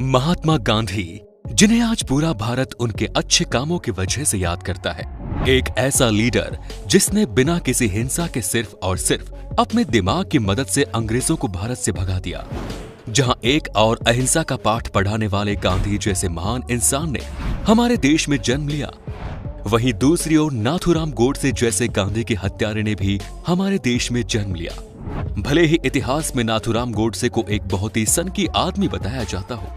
महात्मा गांधी, जिन्हें आज पूरा भारत उनके अच्छे कामों की वजह से याद करता है, एक ऐसा लीडर जिसने बिना किसी हिंसा के सिर्फ और सिर्फ अपने दिमाग की मदद से अंग्रेजों को भारत से भगा दिया। जहां एक और अहिंसा का पाठ पढ़ाने वाले गांधी जैसे महान इंसान ने हमारे देश में जन्म लिया, वहीं दूसरी ओर नाथूराम गोडसे जैसे गांधी के हत्यारे ने भी हमारे देश में जन्म लिया। भले ही इतिहास में नाथूराम गोडसे को एक बहुत ही सनकी आदमी बताया जाता हो,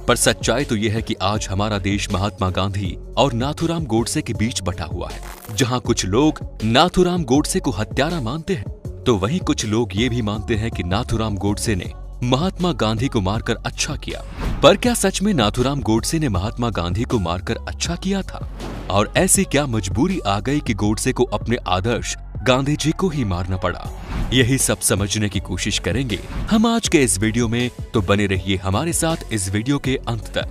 पर सच्चाई तो यह है कि आज हमारा देश महात्मा गांधी और नाथूराम गोडसे के बीच बटा हुआ है। जहां कुछ लोग नाथूराम गोडसे को हत्यारा मानते हैं, तो वहीं कुछ लोग ये भी मानते हैं कि नाथूराम गोडसे ने महात्मा गांधी को मारकर अच्छा किया। पर क्या सच में नाथूराम गोडसे ने महात्मा गांधी को मारकर अच्छा किया था? और ऐसी क्या मजबूरी आ गई कि गोडसे को अपने आदर्श गांधी जी को ही मारना पड़ा? यही सब समझने की कोशिश करेंगे हम आज के इस वीडियो में, तो बने रहिए हमारे साथ इस वीडियो के अंत तक।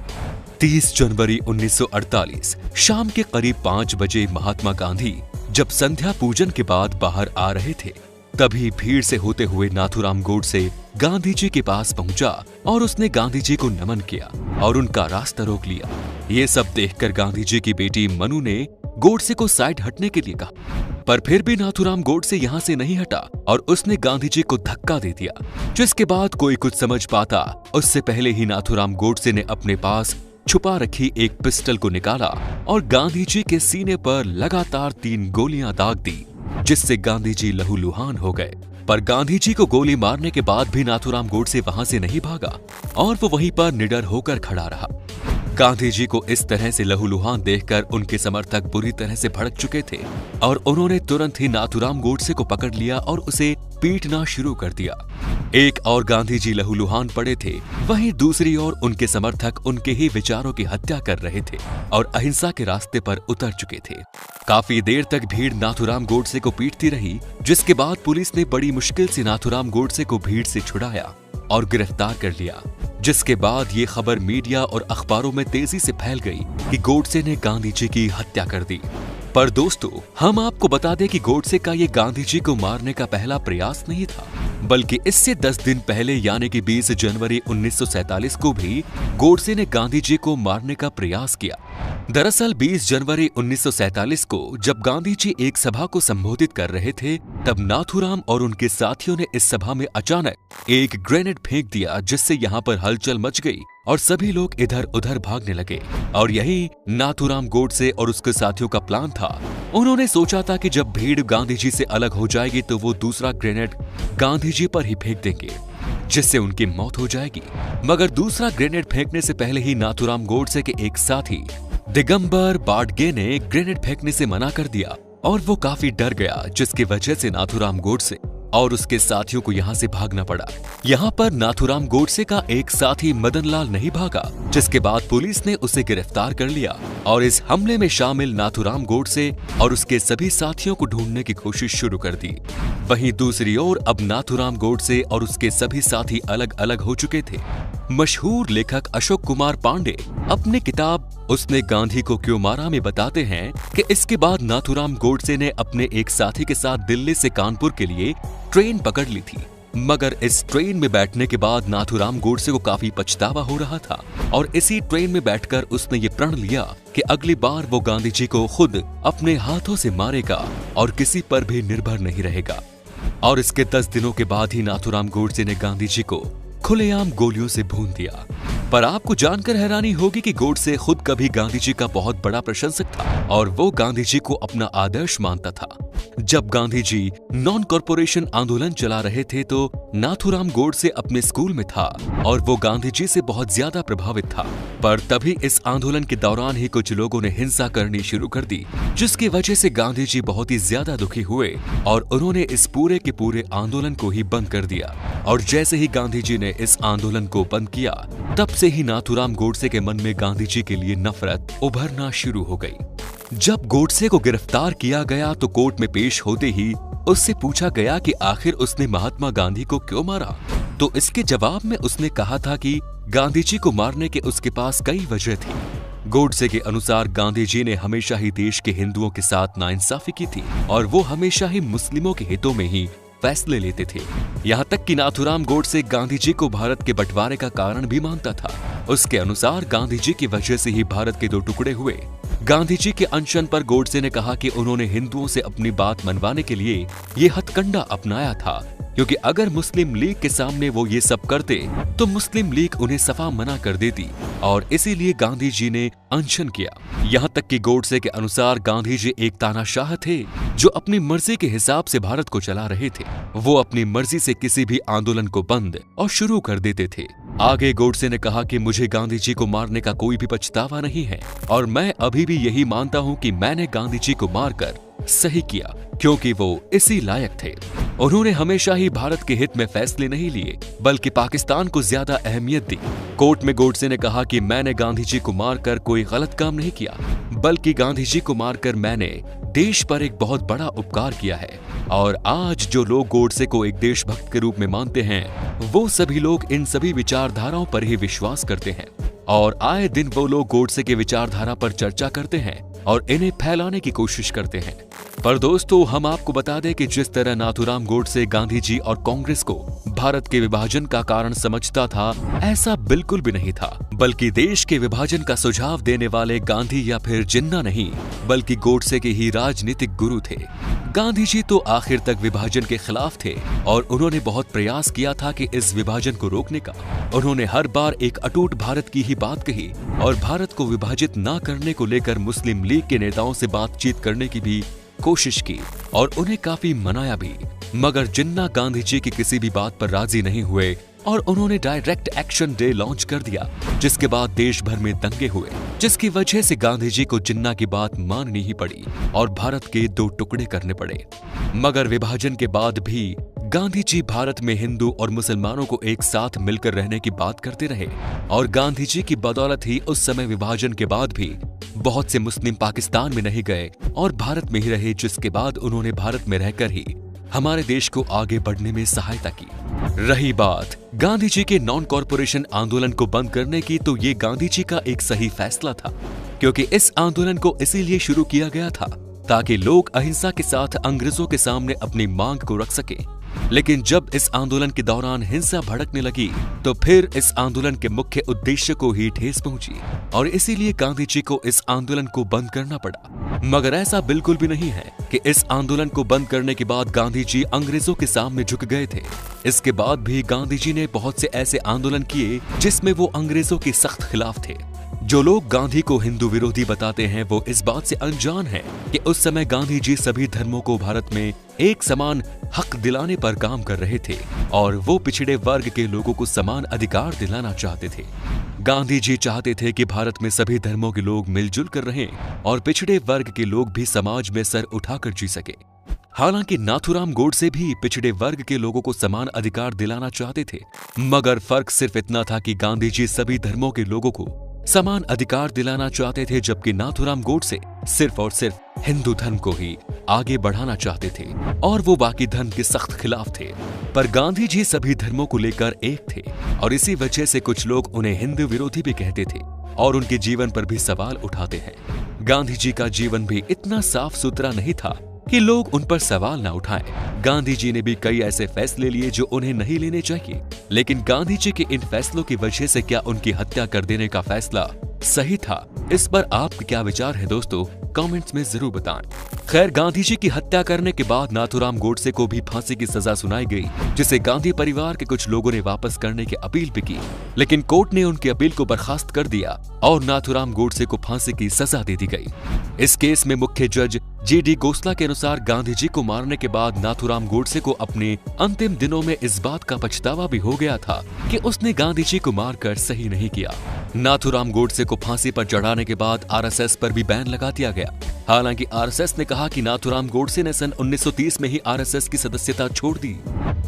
30 जनवरी 1948 शाम के करीब 5 बजे महात्मा गांधी जब संध्या पूजन के बाद बाहर आ रहे थे, तभी भीड़ से होते हुए नाथूराम गोडसे गांधी जी के पास पहुंचा और उसने गांधी जी को नमन किया और उनका रास्ता रोक लिया। ये सब देखकर गांधी जी की बेटी मनु ने गोडसे को साइड हटने के लिए कहा, पर फिर भी नाथूराम गोडसे यहाँ से नहीं हटा और उसने गांधी जी को धक्का दे दिया। जिसके बाद कोई कुछ समझ पाता उससे पहले ही नाथूराम गोडसे ने अपने पास छुपा रखी एक पिस्टल को निकाला और गांधी जी के सीने पर लगातार 3 गोलियां दाग दी, जिससे गांधी जी लहूलुहान हो गए। पर गांधी जी को गोली मारने के बाद भी नाथूराम गोडसे वहां से नहीं भागा और वो वहीं पर निडर होकर खड़ा रहा। गांधी जी को इस तरह से लहूलुहान देखकर उनके समर्थक बुरी तरह से भड़क चुके थे और उन्होंने तुरंत ही नाथूराम गोडसे को पकड़ लिया और उसे पीटना शुरू कर दिया। एक और गांधी जी लहूलुहान पड़े थे, वहीं दूसरी ओर उनके समर्थक उनके ही विचारों की हत्या कर रहे थे और अहिंसा के रास्ते पर उतर चुके थे। काफी देर तक भीड़ नाथूराम गोडसे को पीटती रही, जिसके बाद पुलिस ने बड़ी मुश्किल से नाथूराम गोडसे को भीड़ से छुड़ाया और गिरफ्तार कर लिया। जिसके बाद ये खबर मीडिया और अखबारों में तेजी से फैल गई कि गोडसे ने गांधी जी की हत्या कर दी। पर दोस्तों, हम आपको बता दें कि गोडसे का ये गांधी जी को मारने का पहला प्रयास नहीं था, बल्कि इससे 10 दिन पहले यानी कि 20 जनवरी 1947 को भी गोडसे ने गांधी जी को मारने का प्रयास किया। दरअसल 20 जनवरी 1947 को जब गांधी जी एक सभा को संबोधित कर रहे थे, तब नाथूराम और उनके साथियों ने इस सभा में अचानक एक ग्रेनेड फेंक दिया, जिससे यहाँ पर हलचल मच गई और सभी लोग इधर उधर भागने लगे। और यही नाथूराम गोडसे और उसके साथियों का प्लान था। उन्होंने सोचा था कि जब भीड़ गांधी जी से अलग हो जाएगी तो वो दूसरा ग्रेनेड गांधी जी पर ही फेंक देंगे, जिससे उनकी मौत हो जाएगी। मगर दूसरा ग्रेनेड फेंकने से पहले ही नाथूराम गोडसे के एक साथी दिगंबर बाडगे ने ग्रेनेड फेंकने से मना कर दिया और वो काफी डर गया, जिसकी वजह से नाथूराम गोडसे और उसके साथियों को यहाँ से भागना पड़ा। यहाँ पर नाथूराम गोडसे का एक साथी मदन लाल नहीं भागा, जिसके बाद पुलिस ने उसे गिरफ्तार कर लिया और इस हमले में शामिल नाथूराम गोडसे और उसके सभी साथियों को ढूंढने की कोशिश शुरू कर दी। वहीं दूसरी ओर अब नाथूराम गोडसे और उसके सभी साथी अलग अलग हो चुके थे। मशहूर लेखक अशोक कुमार पांडे अपनी किताब उसने गांधी को क्यों मारा में बताते हैं कि इसके बाद नाथूराम गोडसे ने अपने एक साथी के साथ दिल्ली से कानपुर के लिए ट्रेन पकड़ ली थी। मगर इस ट्रेन में बैठने के बाद नाथूराम गोडसे को काफी पछतावा हो रहा था और इसी ट्रेन में बैठकर उसने ये प्रण लिया कि अगली बार वो गांधी जी को खुद अपने हाथों से मारेगा और किसी पर भी निर्भर नहीं रहेगा। और इसके 10 दिनों के बाद ही नाथूराम गोडसे ने गांधी जी को खुलेआम गोलियों से भून दिया। पर आपको जानकर हैरानी होगी कि गोडसे खुद कभी गांधी जी का बहुत बड़ा प्रशंसक था और वो गांधी जी को अपना आदर्श मानता था। जब गांधी जी नॉन कॉरपोरेशन आंदोलन चला रहे थे तो नाथूराम गोडसे अपने स्कूल में था और वो गांधी जी से बहुत ज्यादा प्रभावित था। पर तभी इस आंदोलन के दौरान ही कुछ लोगों ने हिंसा करनी शुरू कर दी, जिसकी वजह से गांधी जी बहुत ही ज्यादा दुखी हुए और उन्होंने इस पूरे के पूरे आंदोलन को ही बंद कर दिया। और जैसे ही गांधी जी ने इस आंदोलन को बंद किया, तब से ही नाथूराम गोडसे के मन में गांधी जी के लिए नफरत उभरना शुरू हो गई। जब गोडसे को गिरफ्तार किया गया तो कोर्ट में पेश होते ही उससे पूछा गया कि आखिर उसने महात्मा गांधी को क्यों मारा, तो इसके जवाब में उसने कहा था कि गांधी जी को मारने के उसके पास कई वजह थी। गोडसे के अनुसार गांधी जी ने हमेशा ही देश के हिंदुओं के साथ नाइंसाफी की थी और वो हमेशा ही मुस्लिमों के हितों में ही फैसले लेते थे। यहाँ तक कि नाथूराम गोडसे गांधी जी को भारत के बंटवारे का कारण भी मानता था। उसके अनुसार गांधी जी की वजह से ही भारत के 2 टुकड़े हुए। गांधी जी के अनशन पर गोडसे ने कहा कि उन्होंने हिंदुओं से अपनी बात मनवाने के लिए ये हथकंडा अपनाया था, क्योंकि अगर मुस्लिम लीग के सामने वो ये सब करते तो मुस्लिम लीग उन्हें सफा मना कर देती और इसीलिए गांधी जी ने अनशन किया। यहाँ तक कि गोडसे के अनुसार गांधी जी एक तानाशाह थे जो अपनी मर्जी के हिसाब से भारत को चला रहे थे। वो अपनी मर्जी से किसी भी आंदोलन को बंद और शुरू कर देते थे। आगे गोडसे ने कहा कि मुझे गांधी जी को मारने का कोई भी पछतावा नहीं है और मैं अभी भी यही मानता हूँ कि मैंने गांधी जी को मारकर सही किया, क्योंकि वो इसी लायक थे। उन्होंने हमेशा ही भारत के हित में फैसले नहीं लिए बल्कि पाकिस्तान को ज्यादा अहमियत दी। कोर्ट में गोडसे ने कहा कि मैंने गांधी जी को मारकर कोई गलत काम नहीं किया, बल्कि गांधी जी को मारकर मैंने देश पर एक बहुत बड़ा उपकार किया है। और आज जो लोग गोडसे को एक देशभक्त के रूप में मानते हैं, वो सभी लोग इन सभी विचारधाराओं पर ही विश्वास करते हैं और आए दिन वो लोग गोडसे के विचारधारा पर चर्चा करते हैं और इन्हें फैलाने की कोशिश करते हैं। पर दोस्तों, हम आपको बता दें कि जिस तरह नाथूराम गोडसे गांधी जी और कांग्रेस को भारत के विभाजन का कारण समझता था, ऐसा बिल्कुल भी नहीं था, बल्कि देश के विभाजन का सुझाव देने वाले गांधी या फिर जिन्ना नहीं, बल्कि गोडसे के ही राजनीतिक गुरु थे। गांधी जी तो आखिर तक विभाजन के खिलाफ थे और उन्होंने बहुत प्रयास किया था कि इस विभाजन को रोकने का। उन्होंने हर बार एक अटूट भारत की ही बात कही और भारत को विभाजित न करने को लेकर मुस्लिम लीग के नेताओं से बातचीत करने की भी कोशिश की और उन्हें काफी मनाया भी, मगर जिन्ना गांधी जी की किसी भी बात पर राजी नहीं हुए और उन्होंने डायरेक्ट एक्शन डे लॉन्च कर दिया, जिसके बाद देश भर में दंगे हुए, जिसकी वजह से गांधी जी को जिन्ना की बात माननी ही पड़ी और भारत के 2 टुकड़े करने पड़े। मगर विभाजन के बाद भी गांधी जी भारत में हिंदू और मुसलमानों को एक साथ मिलकर रहने की बात करते रहे और गांधी जी की बदौलत ही उस समय विभाजन के बाद भी बहुत से मुस्लिम पाकिस्तान में नहीं गए और भारत में ही रहे, जिसके बाद उन्होंने भारत में रहकर ही हमारे देश को आगे बढ़ने में सहायता की। रही बात गांधी जी के नॉन कॉरपोरेशन आंदोलन को बंद करने की, तो ये गांधी जी का एक सही फैसला था, क्योंकि इस आंदोलन को इसीलिए शुरू किया गया था ताकि लोग अहिंसा के साथ अंग्रेजों के सामने अपनी मांग को रख सके। लेकिन जब इस आंदोलन के दौरान हिंसा भड़कने लगी तो फिर इस आंदोलन के मुख्य उद्देश्य को ही ठेस पहुंची और इसीलिए गांधी जी को इस आंदोलन को बंद करना पड़ा। मगर ऐसा बिल्कुल भी नहीं है कि इस आंदोलन को बंद करने के बाद गांधी जी अंग्रेजों के सामने झुक गए थे। इसके बाद भी गांधी जी ने बहुत से ऐसे आंदोलन किए जिसमें वो अंग्रेजों के सख्त खिलाफ थे। जो लोग गांधी को हिंदू विरोधी बताते हैं वो इस बात से अनजान हैं कि उस समय गांधी जी सभी धर्मों को भारत में एक समान हक दिलाने पर काम कर रहे थे और वो पिछड़े वर्ग के लोगों को समान अधिकार दिलाना चाहते थे। गांधी जी चाहते थे कि भारत में सभी धर्मों के लोग मिलजुल कर रहें और पिछड़े वर्ग के लोग भी समाज में सर उठाकर जी सके। हालांकि नाथूराम गोडसे भी पिछड़े वर्ग के लोगों को समान अधिकार दिलाना चाहते थे, मगर फर्क सिर्फ इतना था कि गांधी जी सभी धर्मों के लोगों को समान अधिकार दिलाना चाहते थे, जबकि नाथूराम गोडसे सिर्फ और सिर्फ हिंदू धर्म को ही आगे बढ़ाना चाहते थे और वो बाकी धर्म के सख्त खिलाफ थे। पर गांधी जी सभी धर्मों को लेकर एक थे और इसी वजह से कुछ लोग उन्हें हिंदू विरोधी भी कहते थे और उनके जीवन पर भी सवाल उठाते हैं। गांधी जी का जीवन भी इतना साफ सुथरा नहीं था कि लोग उन पर सवाल न उठाएं। गांधी जी ने भी कई ऐसे फैसले लिए जो उन्हें नहीं लेने चाहिए, लेकिन गांधी जी के इन फैसलों की वजह से क्या उनकी हत्या कर देने का फैसला सही था? इस पर आपके क्या विचार है दोस्तों? कमेंट्स में जरूर बताएं। खैर, गांधी जी की हत्या करने के बाद नाथूराम गोडसे को भी फांसी की सजा सुनाई गई, जिसे गांधी परिवार के कुछ लोगों ने वापस करने की अपील भी की, लेकिन कोर्ट ने उनकी अपील को बर्खास्त कर दिया और नाथूराम गोडसे को फांसी की सजा दे दी गई। इस केस में मुख्य जज जी.डी. गोसला के अनुसार गांधी जी को मारने के बाद नाथूराम गोडसे को अपने अंतिम दिनों में इस बात का पछतावा भी हो गया था कि उसने गांधी जी को मारकर सही नहीं किया। नाथूराम गोडसे को फांसी पर चढ़ाने के बाद आरएसएस पर भी बैन लगा दिया गया। हालांकि आरएसएस ने कहा कि नाथूराम गोडसे ने सन 1930 में ही आरएसएस की सदस्यता छोड़ दी,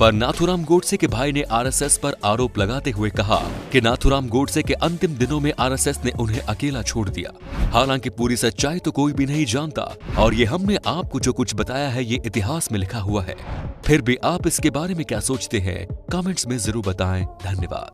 पर नाथूराम गोडसे के भाई ने आरएसएस पर आरोप लगाते हुए कहा कि नाथूराम गोडसे के अंतिम दिनों में आरएसएस ने उन्हें अकेला छोड़ दिया। हालांकि पूरी सच्चाई तो कोई भी नहीं जानता और ये हमने आपको जो कुछ बताया है ये इतिहास में लिखा हुआ है। फिर भी आप इसके बारे में क्या सोचते हैं? कमेंट्स में जरूर बताएं। धन्यवाद।